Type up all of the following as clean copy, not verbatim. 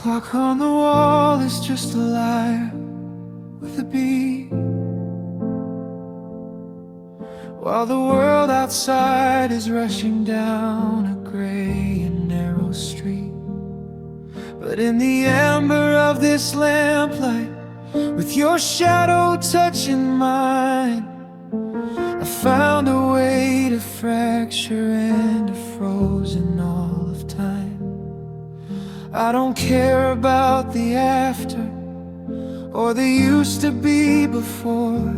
clock on the wall is just a liar with a beat, while the world outside is rushing down a gray and narrow street. But in the amber of this lamplight, with your shadow touching mine, I found a way to fracture and a frozen all of time. I don't care about the after or the used to be before.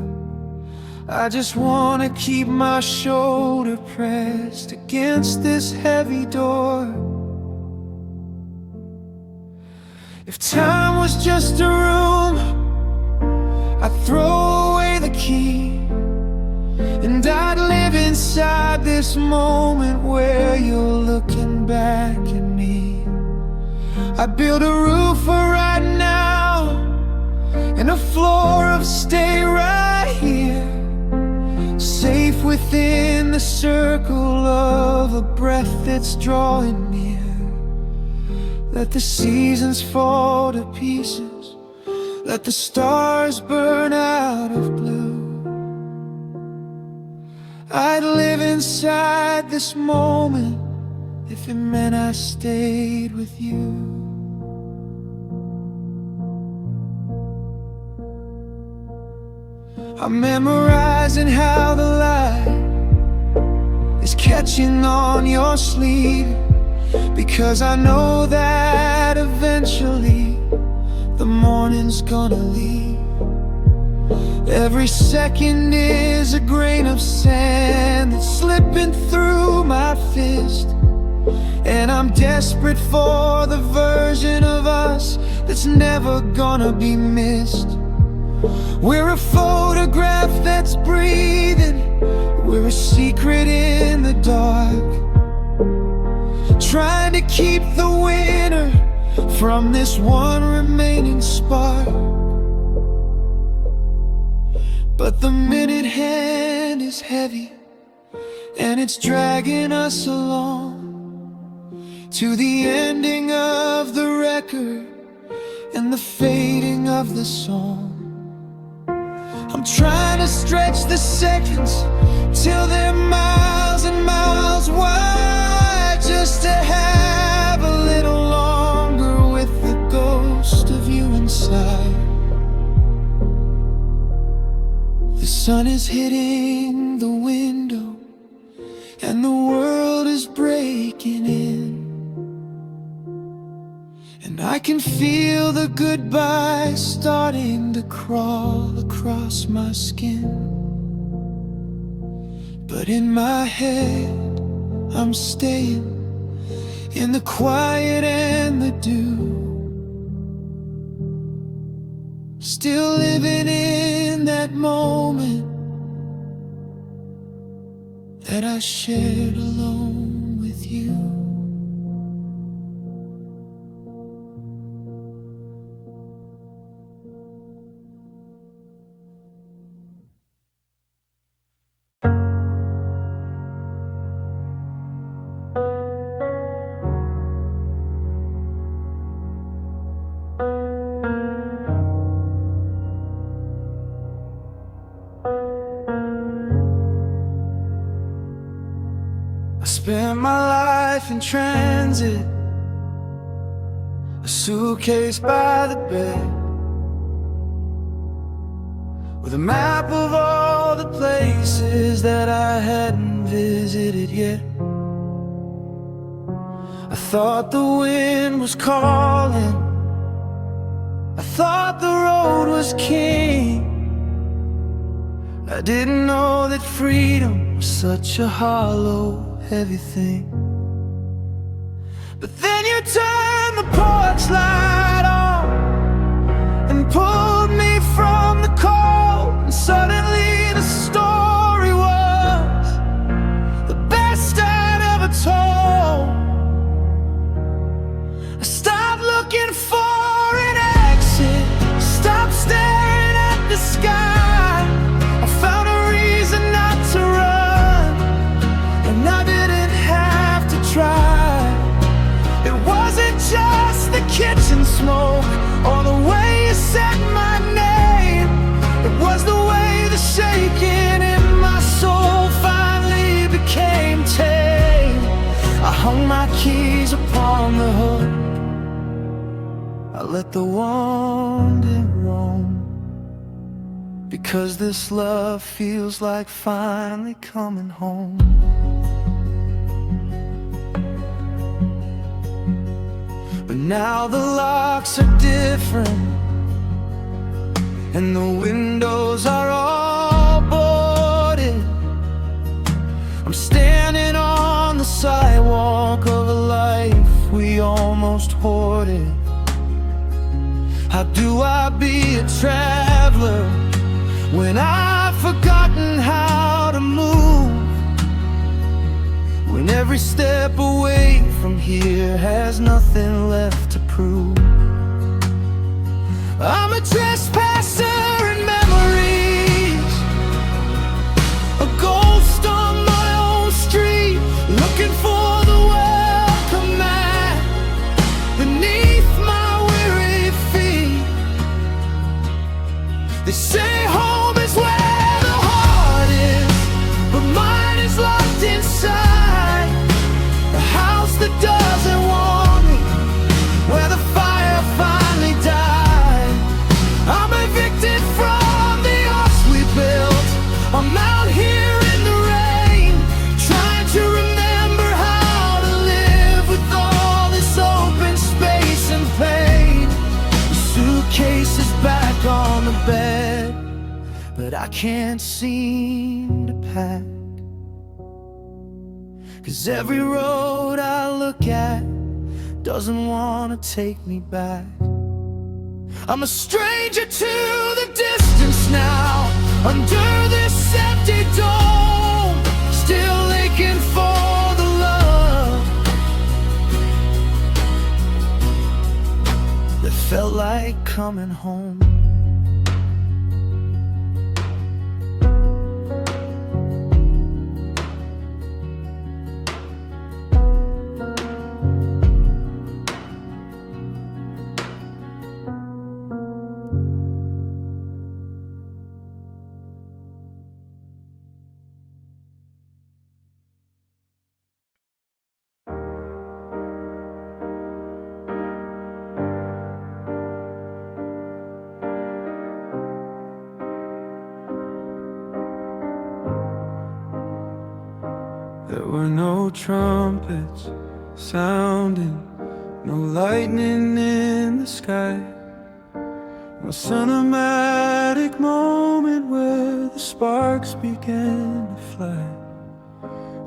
I just wanna keep my shoulder pressed against this heavy door. If time was just a room, I'd throw away the key, and I'd live inside this moment where you're looking back at me. I'd build a roof for right now and a floor of stay right here, safe within the circle of a breath that's drawing near. Let the seasons fall to pieces, let the stars burn out of blue. I'd live inside this moment if it meant I stayed with you. I'm memorizing how the light is catching on your sleeve, because I know that eventually the morning's gonna leave. Every second is a grain of sand that's slipping through my fist, and I'm desperate for the version of us that's never gonna be missed. We're a photograph that's breathing, we're a secret in the dark, trying to keep the winter from this one remaining spark. But the minute hand is heavy, and it's dragging us along to the ending of the record and the fading of the song. I'm trying to stretch the seconds till they're miles and miles wide, just to have a little longer with the ghost of you inside. The sun is hitting the window and the world is breaking in, and I can feel the goodbye starting to crawl across my skin. But in my head I'm staying in the quiet and the dew, still living in that moment that I shared alone with you. Spent my life in transit, a suitcase by the bed, with a map of all the places that I hadn't visited yet. I thought the wind was calling, I thought the road was king. I didn't know that freedom was such a hollow, heavy thing. But then you turned the porch light on and pulled me from the cold, and suddenly the story was the best I'd ever told. I stopped looking for an exit, stopped staring at the sky. I found a reason not to run, and I didn't have to try. It wasn't just the kitchen smoke, or the way you said my name. It was the way the shaking in my soul finally became tame. I hung my keys upon the hood, I let the wandering roam, because this love feels like finally coming home. But now the locks are different, and the windows are all boarded. I'm standing on the sidewalk of a life we almost hoarded. How do I be a traveler when I've forgotten how to move? When every step away from here has nothing left to prove. I'm a trespasser in memories, a ghost on my own street, looking for the welcome mat beneath my weary feet. They say home is where the heart is, but mine is locked inside the house that doesn't want me, where the fire finally died. I'm evicted from the house we built. I'm out here in the rain, trying to remember how to live with all this open space and pain. The suitcase is back on the bed, but I can't seem to pack. 'Cause every road I look at doesn't want to take me back. I'm a stranger to the distance now, under this empty dome, still aching for the love that felt like coming home. There were no trumpets sounding, no lightning in the sky, no cinematic moment where the sparks began to fly.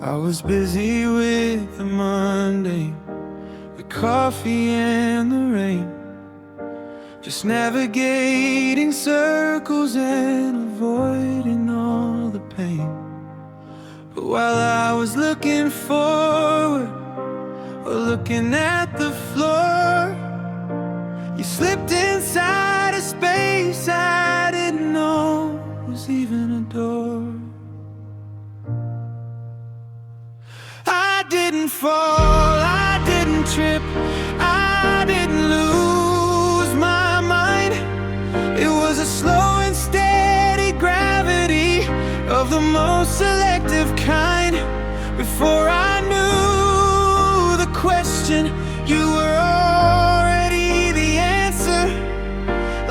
I was busy with the mundane, the coffee and the rain, just navigating circles and avoiding all the pain. But while I was looking forward, or looking at the floor, you slipped inside a space I didn't know was even a door. I didn't fall, I didn't trip, I didn't lose my mind. It was a slow and steady gravity of the most selective kind. Before I knew the question, you were already the answer,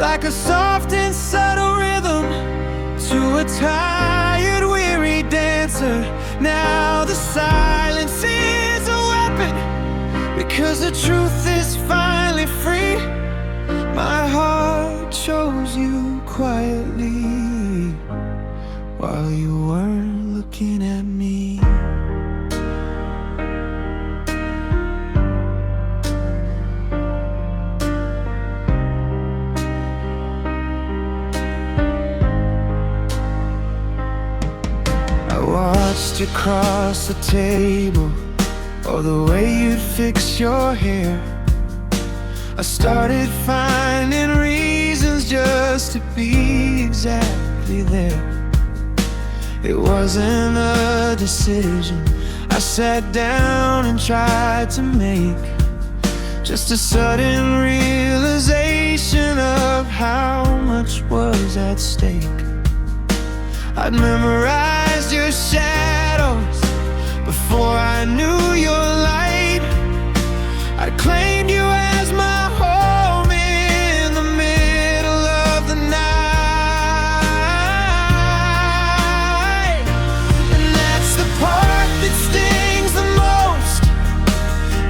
like a soft and subtle rhythm to a tired, weary dancer. Now the silence is a weapon, because the truth is finally free. My heart chose you quietly while you weren't looking at me. I watched you cross the table, or the way you'd fix your hair. I started finding reasons just to be exactly there. It wasn't a decision I sat down and tried to make. Just a sudden realization of how much was at stake. I'd memorized your shadows before I knew your light. I'd claimed you as my home in the middle of the night. And that's the part that stings the most,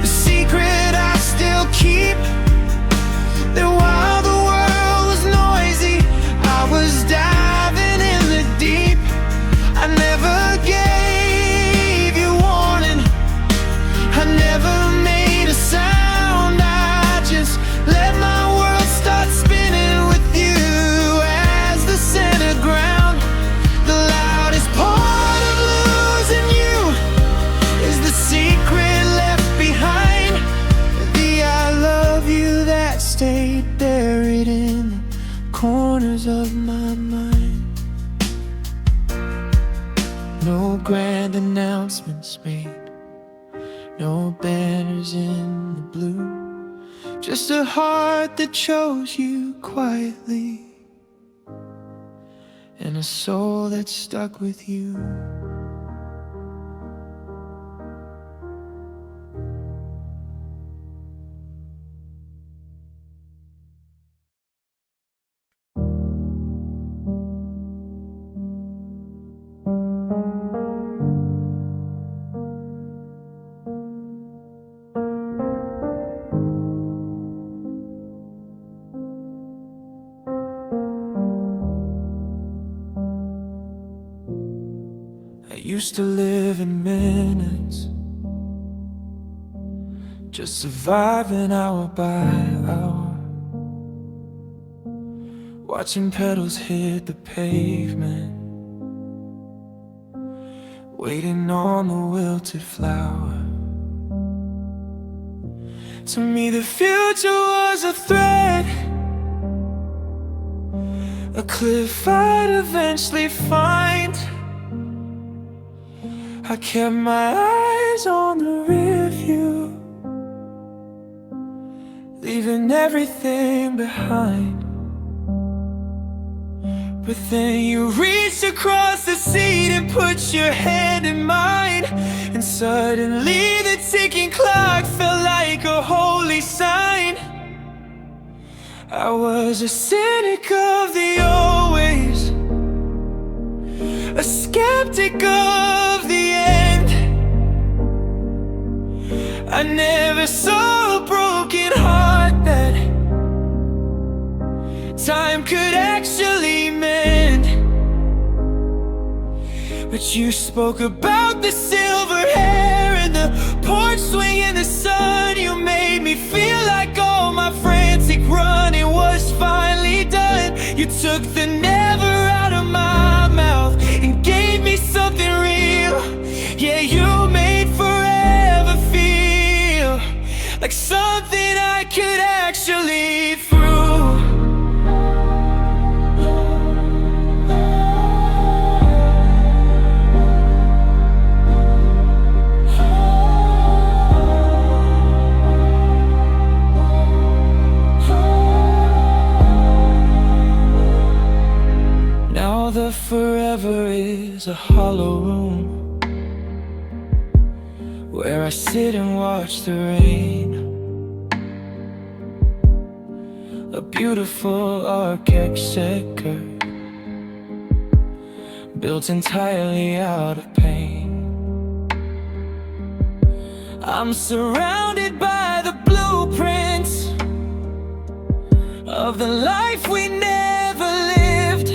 the secret I still keep, that while the world was noisy, I was diving in the deep. I never gave you warning, I never made a sound, I just let my world start spinning with you as the center ground. The loudest part of losing you is the secret left behind, the I love you that stayed buried in the corners of my mind. No grand announcements made, no banners in the blue, just a heart that chose you quietly, and a soul that stuck with you. I used to live in minutes, just surviving hour by hour, watching petals hit the pavement, waiting on the wilted flower. To me the future was a threat, a cliff I'd eventually find. I kept my eyes on the rear view, leaving everything behind. But then you reached across the seat and put your hand in mine, and suddenly the ticking clock felt like a holy sign. I was a cynic of the old ways, a skeptic of the end. I never saw a broken heart that time could actually mend. But you spoke about the silver hair and the porch swing in the sun. You made me feel like all my frantic running was finally done. You took the never out of my mouth and gave me something real. Yeah, you made forever feel like something I could actually through. Now the forever is a hollow room where I sit and watch the rain. A beautiful architecture built entirely out of pain. I'm surrounded by the blueprints of the life we never lived,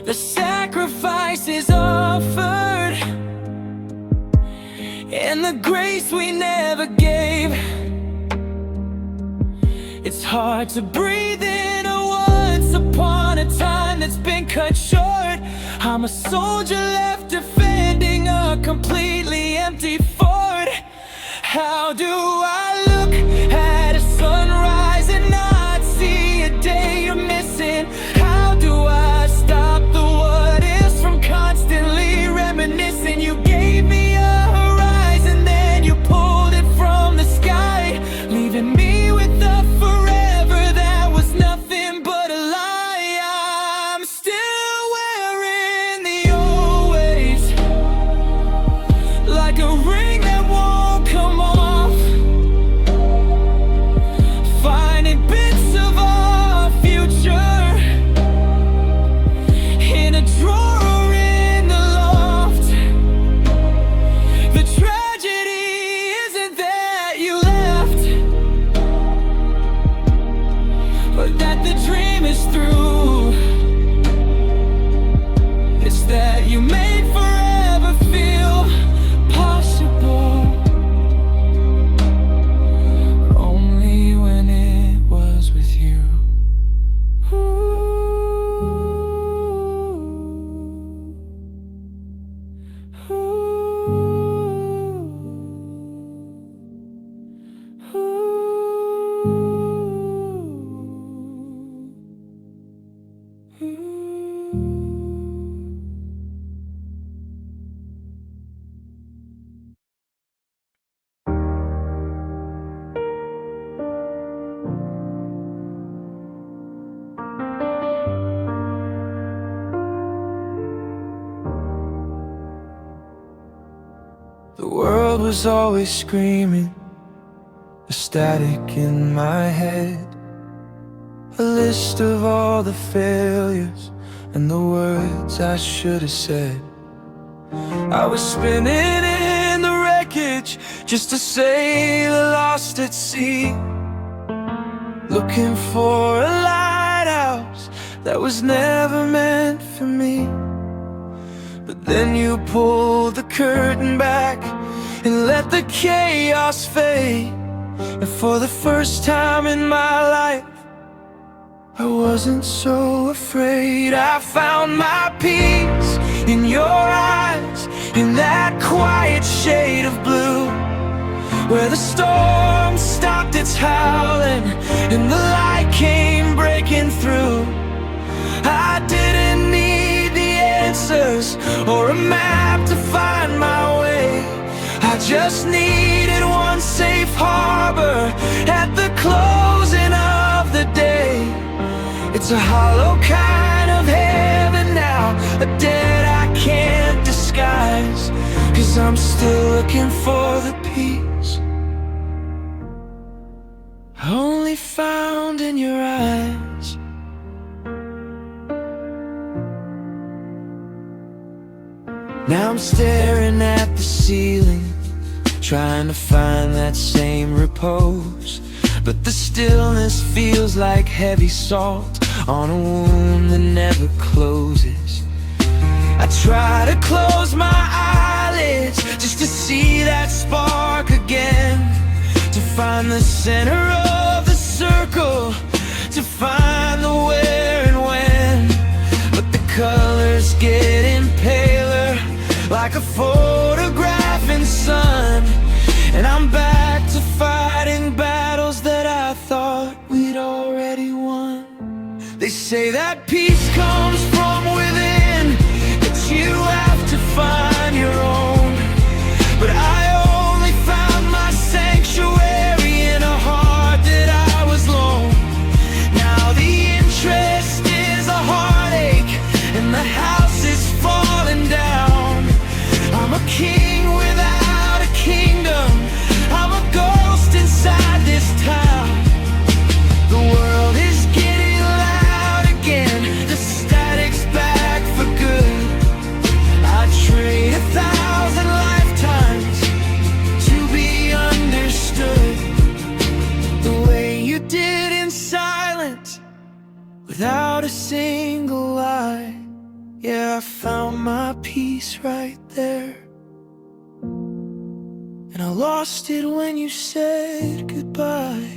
the sacrifices offered, and the grace we never gave. It's hard to breathe in a once upon a time that's been cut short. I'm a soldier left defending a completely empty fort. How do I look at a sunrise and not see a day you're missing? How do I stop the what ifs from constantly reminiscing? You gave me a horizon, then you pulled it us through. It's that you made forever feel possible, only when it was with you. The world was always screaming, a static in my head, a list of all the failures and the words I should have said. I was spinning in the wreckage, just a sailor lost at sea, looking for a lighthouse that was never meant for me. But then you pulled the curtain back and let the chaos fade. And for the first time in my life, I wasn't so afraid. I found my peace in your eyes, in that quiet shade of blue, where the storm stopped its howling and the light came breaking through. I didn't need the answers or a map to find my way. I just needed one safe harbor at the closing of the day. It's a hollow kind of heaven now, a debt I can't disguise, 'cause I'm still looking for the peace I only found in your eyes. Now I'm staring at the ceiling, trying to find that same repose, but the stillness feels like heavy salt on a wound that never closes. I try to close my eyelids just to see that spark again, to find the center of the circle, to find the where and when. But the colors getting paler, like a photograph in sun, and I'm back to fighting battles that I thought we'd already won. They say that peace comes from within, that you have to find your own, but I only found my sanctuary in a heart that I was lone. Now the interest is a heartache and the house is falling down. I'm a king without a kingdom, I'm a ghost inside this town. The world is getting loud again, the static's back for good. I'd trade 1,000 lifetimes to be understood, the way you did in silence, without a single lie. Yeah, I found my peace right there, and I lost it when you said goodbye.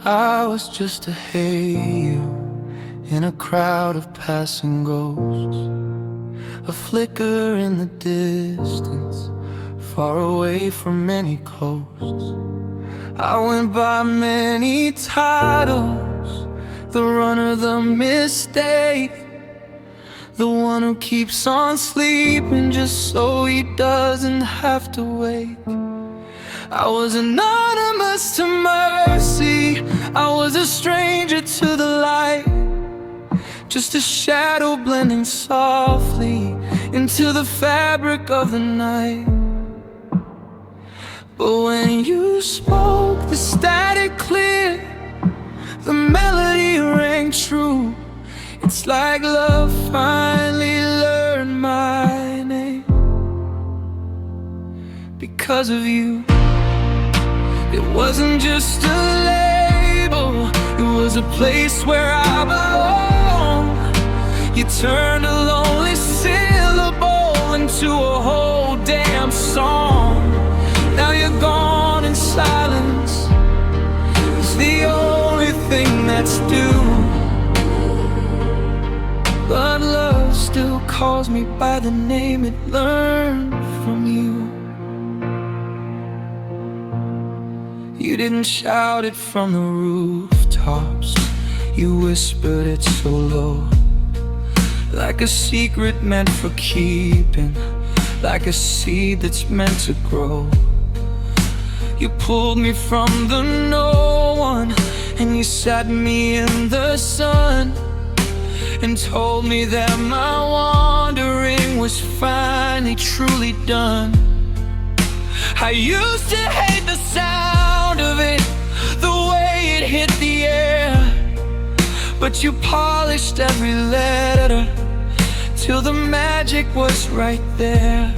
I was just a hail in a crowd of passing ghosts, a flicker in the distance, far away from many coasts. I went by many titles, the runner, the mistake, the one who keeps on sleeping just so he doesn't have to wake. I was anonymous to mercy, I was a stranger to the light, just a shadow blending softly in into the fabric of the night. But when you spoke, the static cleared, the melody rang true. It's like love finally learned my name. Because of you, it wasn't just a label, it was a place where I belong. You turned a lonely syllable into a whole damn song. Now you're gone and silence is the only thing that's due. But love still calls me by the name it learned from you. You didn't shout it from the rooftops, you whispered it so low, like a secret meant for keeping, like a seed that's meant to grow. You pulled me from the no one, and you sat me in the sun, and told me that my wandering was finally truly done. I used to hate the sound of it, the way it hit the air, but you polished every letter till the magic was right there.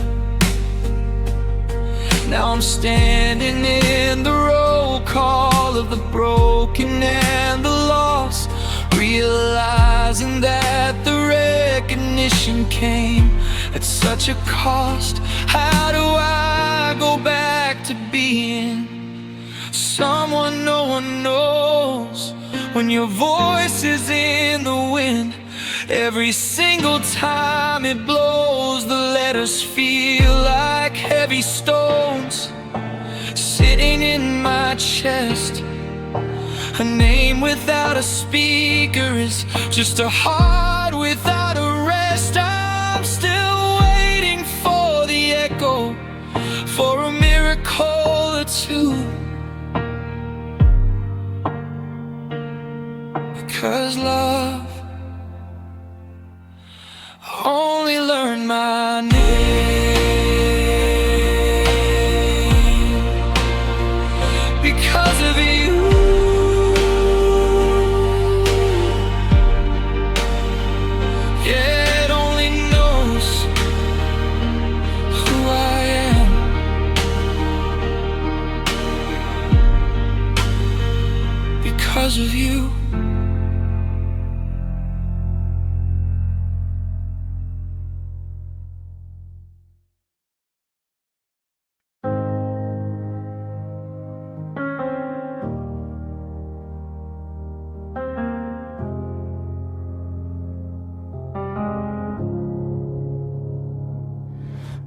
Now I'm standing in the roll call of the broken and the lost, realizing that the recognition came at such a cost. How do I go back to being someone no one knows, when your voice is in the wind? Every single time it blows, the letters feel like heavy stones sitting in my chest. A name without a speaker is just a heart without a rest. I'm still waiting for the echo, for a miracle or two, because love only learned my name because of you. Yeah, it only knows who I am because of you.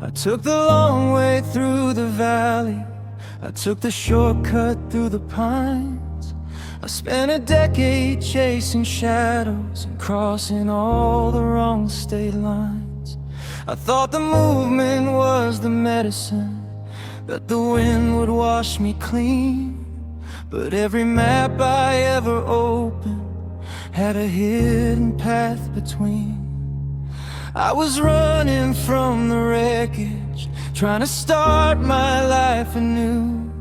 I took the long way through the valley, I took the shortcut through the pines. I spent a decade chasing shadows and crossing all the wrong state lines. I thought the movement was the medicine, that the wind would wash me clean. But every map I ever opened had a hidden path between. I was running from the wreckage, trying to start my life anew.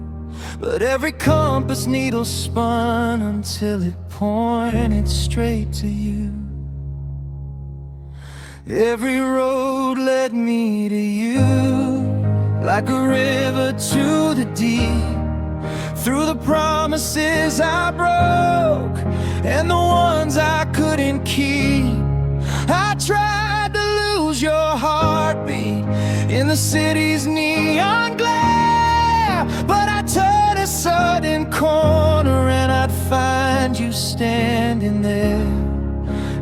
But every compass needle spun until it pointed straight to you. Every road led me to you, like a river to the deep. Through the promises I broke and the ones I couldn't keep. I tried to lose your heartbeat in the city's neon glare, but I turned a sudden corner and I'd find you standing there.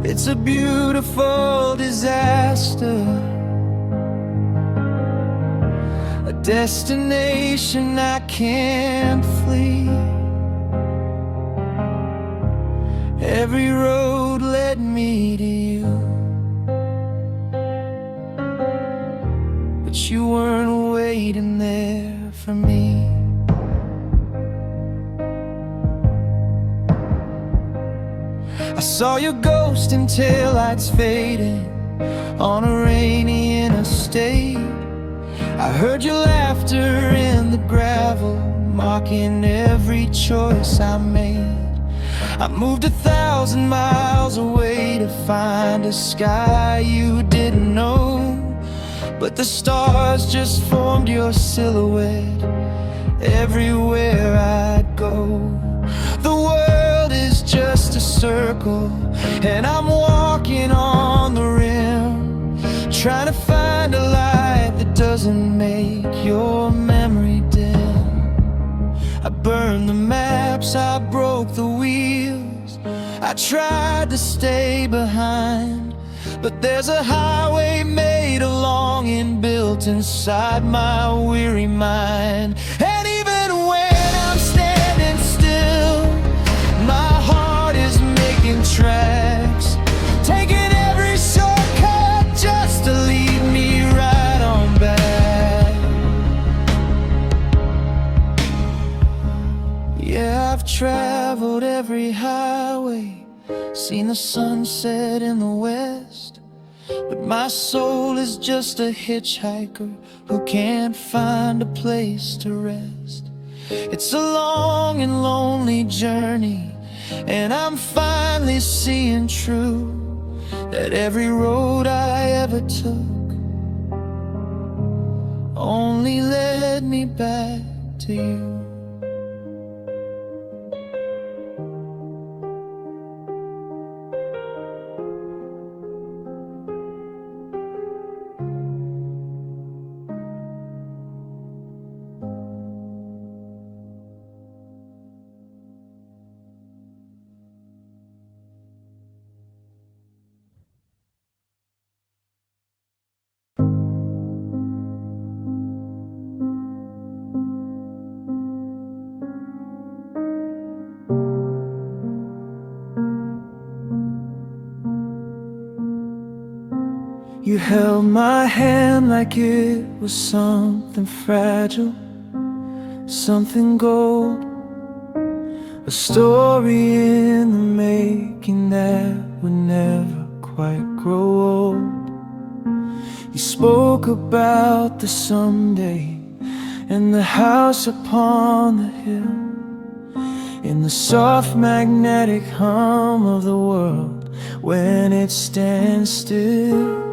It's a beautiful disaster, a destination I can't flee. Every road led me to you, but you weren't waiting there for me. I saw your ghost in taillights fading on a rainy interstate. heard your laughter in the gravel, mocking every choice I made. I moved 1,000 miles away to find a sky you didn't know, but the stars just formed your silhouette everywhere I'd go. The world is just a circle, and I'm walking on the rim, trying to find a light that doesn't make your memory dim. I burned the maps, I broke the wheels, I tried to stay behind, but there's a highway made of longing built inside my weary mind. And even when I'm standing still, my heart is making tracks, taking every shortcut just to lead me right on back. Yeah, I've traveled every highway, seen the sunset in the west, but my soul is just a hitchhiker who can't find a place to rest. It's a long and lonely journey, and I'm finally seeing true that every road I ever took only led me back to you. You held my hand like it was something fragile, something gold, a story in the making that would never quite grow old. You spoke about the someday and the house upon the hill, in the soft magnetic hum of the world when it stands still.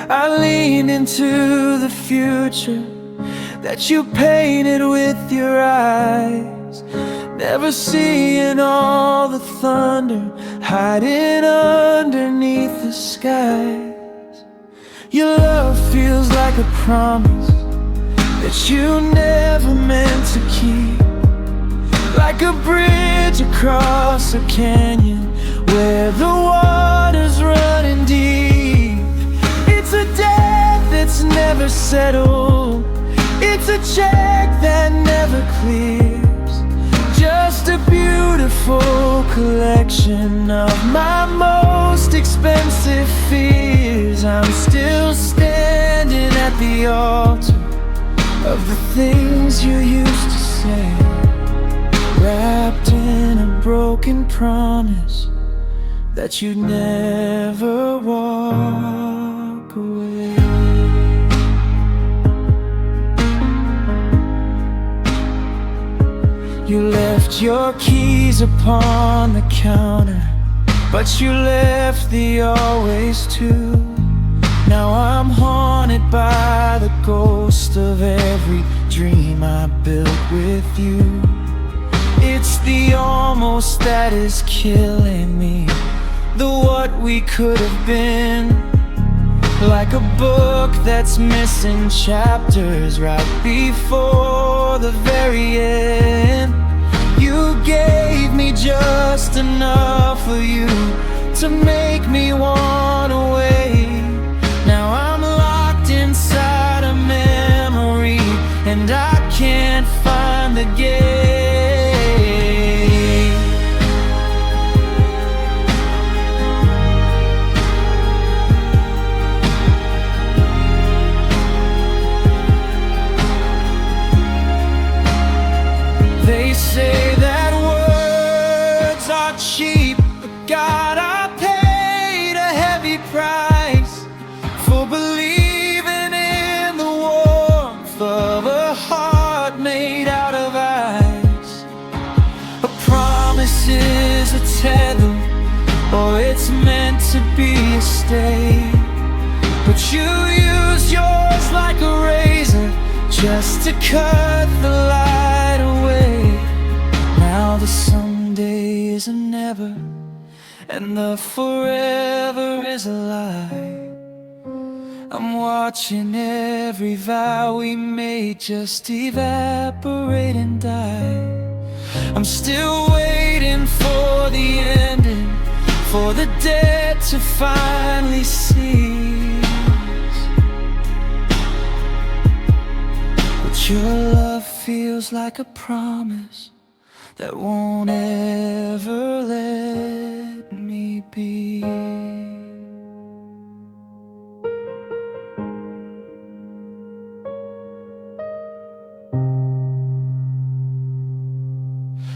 I leaned into the future that you painted with your eyes, never seeing all the thunder hiding underneath the skies. Your love feels like a promise that you never meant to keep, like a bridge across a canyon where the water's running deep. It's a debt that's never settled, it's a check that never clears, just a beautiful collection of my most expensive fears. I'm still standing at the altar of the things you used to say, wrapped in a broken promise that you'd never walk away. You left your keys upon the counter, but you left the always too. Now I'm haunted by the ghost of every dream I built with you. It's the almost that is killing me, the what we could have been, like a book that's missing chapters right before the very end. You gave me just enough of you to make me wanna wait. Now I'm locked inside a memory, and I can't find the gate. They say that words are cheap, but God, I paid a heavy price. to be a stain, but you use yours like a razor just to cut the light away. Now the someday is a never, and the forever is a lie. I'm watching every vow we made just evaporate and die. I'm still waiting for the ending, for the dead to finally cease. But your love feels like a promise that won't ever let me be.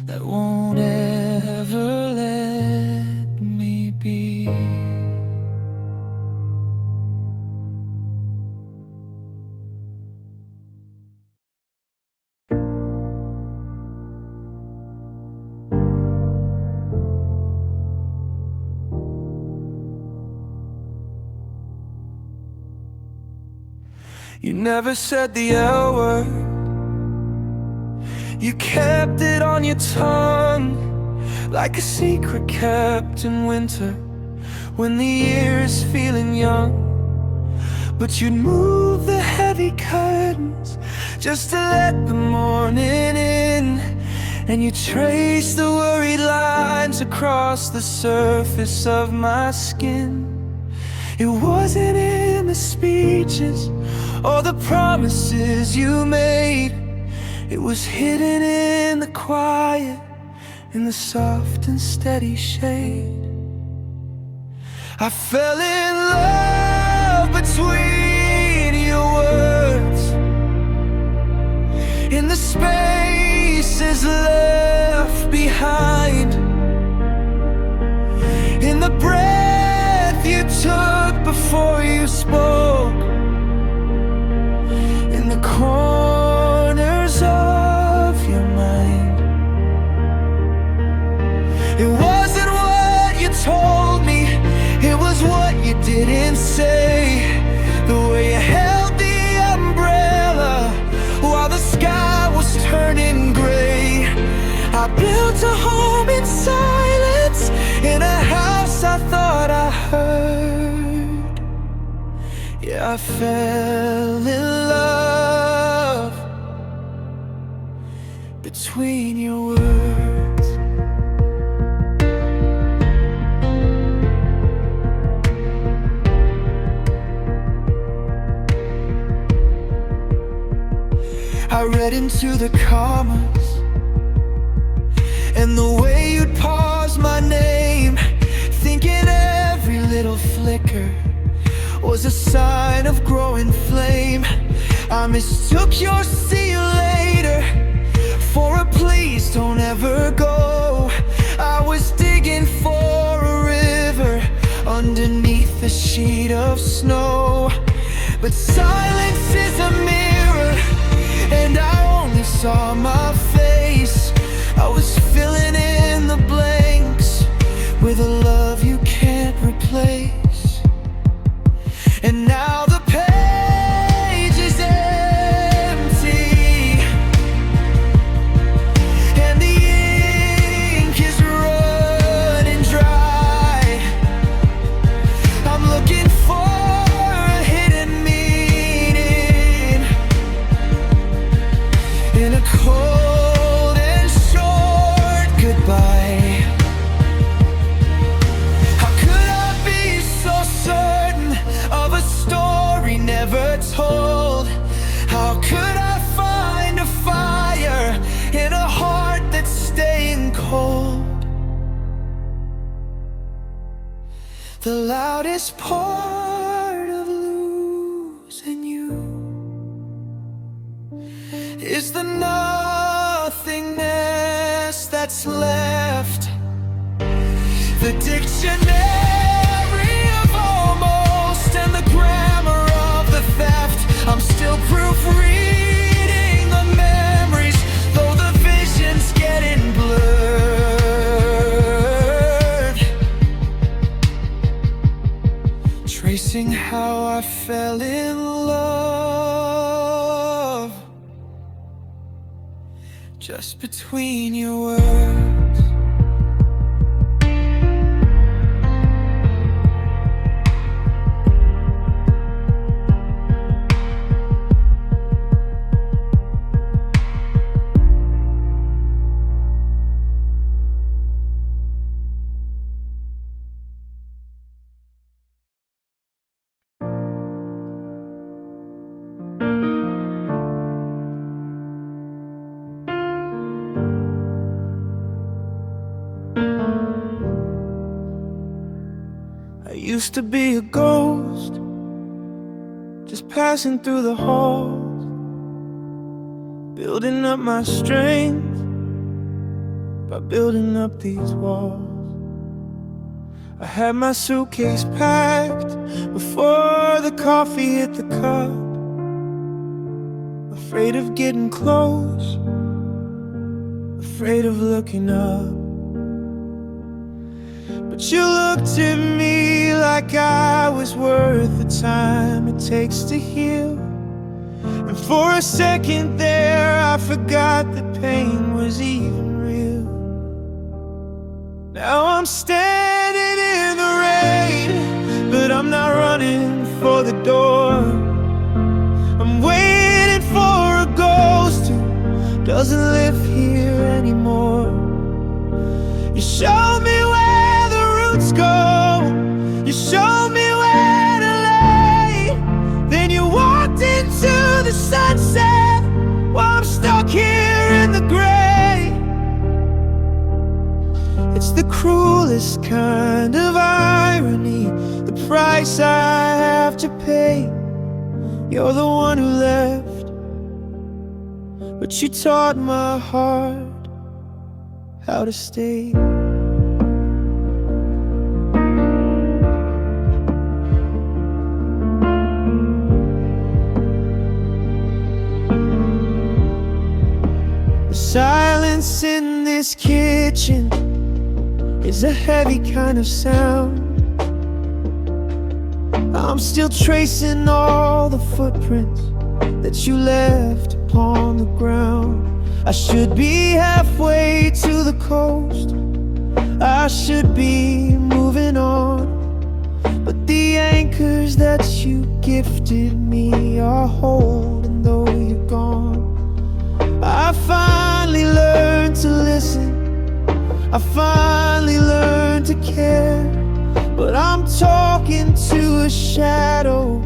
That won't ever let me be. You never said the L word, you kept it on your tongue, like a secret kept in winter when the year is feeling young. But you'd move the heavy curtains just to let the morning in, and you trace the worried lines across the surface of my skin. It wasn't in the speeches or the promises you made, it was hidden in the quiet, in the soft and steady shade. I fell in love between your words, in the spaces left behind, in the breath you took before you spoke, in the corners of your mind. It wasn't what you told me, it was what you didn't say. The way you held the umbrella while the sky was turning gray. I built a home in silence, in a house I thought I heard. Yeah, I fell in love between your words. I read into the commas and the way you'd pause my name, thinking every little flicker was a sign of growing flame. I mistook your see you later for a please don't ever go. I was digging for a river underneath a sheet of snow, but silence is a mirror and I only saw my face. I was filling in the blanks with a love you can't replace. And now the page is empty and the ink is running dry. I'm looking for a hidden meaning in a cold and short goodbye. How could I be so certain of a story never told? How could I find a fire in a heart that's staying cold? The loudest part of losing you is the nothingness that's left. The dictionary of almost and the grammar of the theft. I'm still proofreading the memories, though the vision's getting blurred. just between your words. I used to be a ghost, just passing through the halls, building up my strength by building up these walls. I had my suitcase packed before the coffee hit the cup, afraid of getting close, afraid of looking up. But you looked at me like I was worth the time it takes to heal. And for a second there I forgot that pain was even real. Now I'm standing in the rain, but I'm not running for the door. I'm waiting for a ghost who doesn't live here anymore. You showed me where the roots go, you showed me where to lay. Then you walked into the sunset while I'm stuck here in the gray. It's the cruelest kind of irony, the price I have to pay. You're the one who left, but you taught my heart how to stay. The silence in this kitchen is a heavy kind of sound. I'm still tracing all the footprints that you left upon the ground. I should be halfway to the coast, I should be moving on, but the anchors that you gifted me are holding though you're gone. I finally learned to listen, I finally learned to care, but I'm talking to a shadow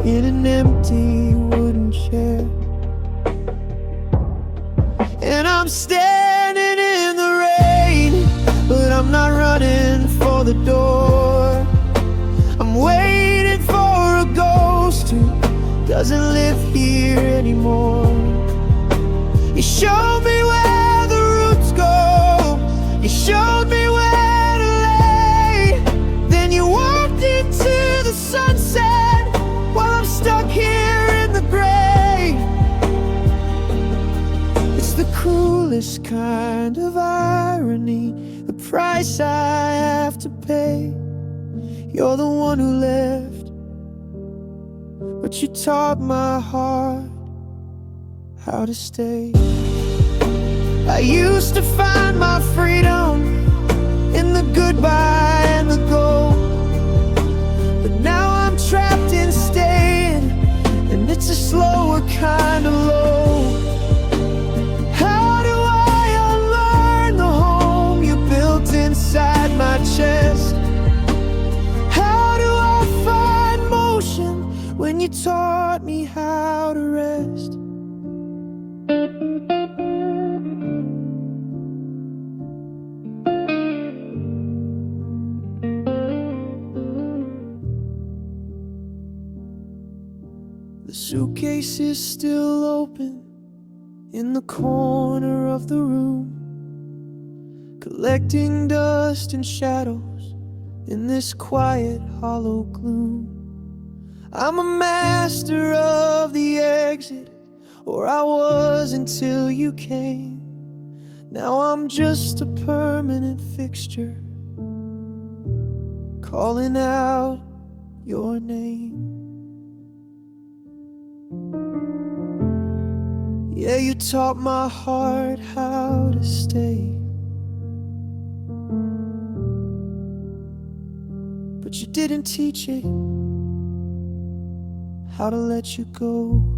in an empty wooden chair. And I'm standing in the rain, but I'm not running for the door. I'm waiting for a ghost who doesn't live here anymore. You showed me where the roots go, you showed me where to lay. Then you walked into the sunset while I'm stuck here in the gray. It's the cruelest kind of irony, the price I have to pay. You're the one who left, but you taught my heart how to stay. I used to find my freedom in the goodbye and the go, but now I'm trapped in staying, and it's a slower kind of low. How do I unlearn the home you built inside my chest? How do I find motion when you taught me how to rest? The suitcase is still open in the corner of the room, collecting dust and shadows in this quiet, hollow gloom. I'm a master of the exit, or I was until you came. Now I'm just a permanent fixture, calling out your name. Yeah, you taught my heart how to stay, but you didn't teach it how to let you go.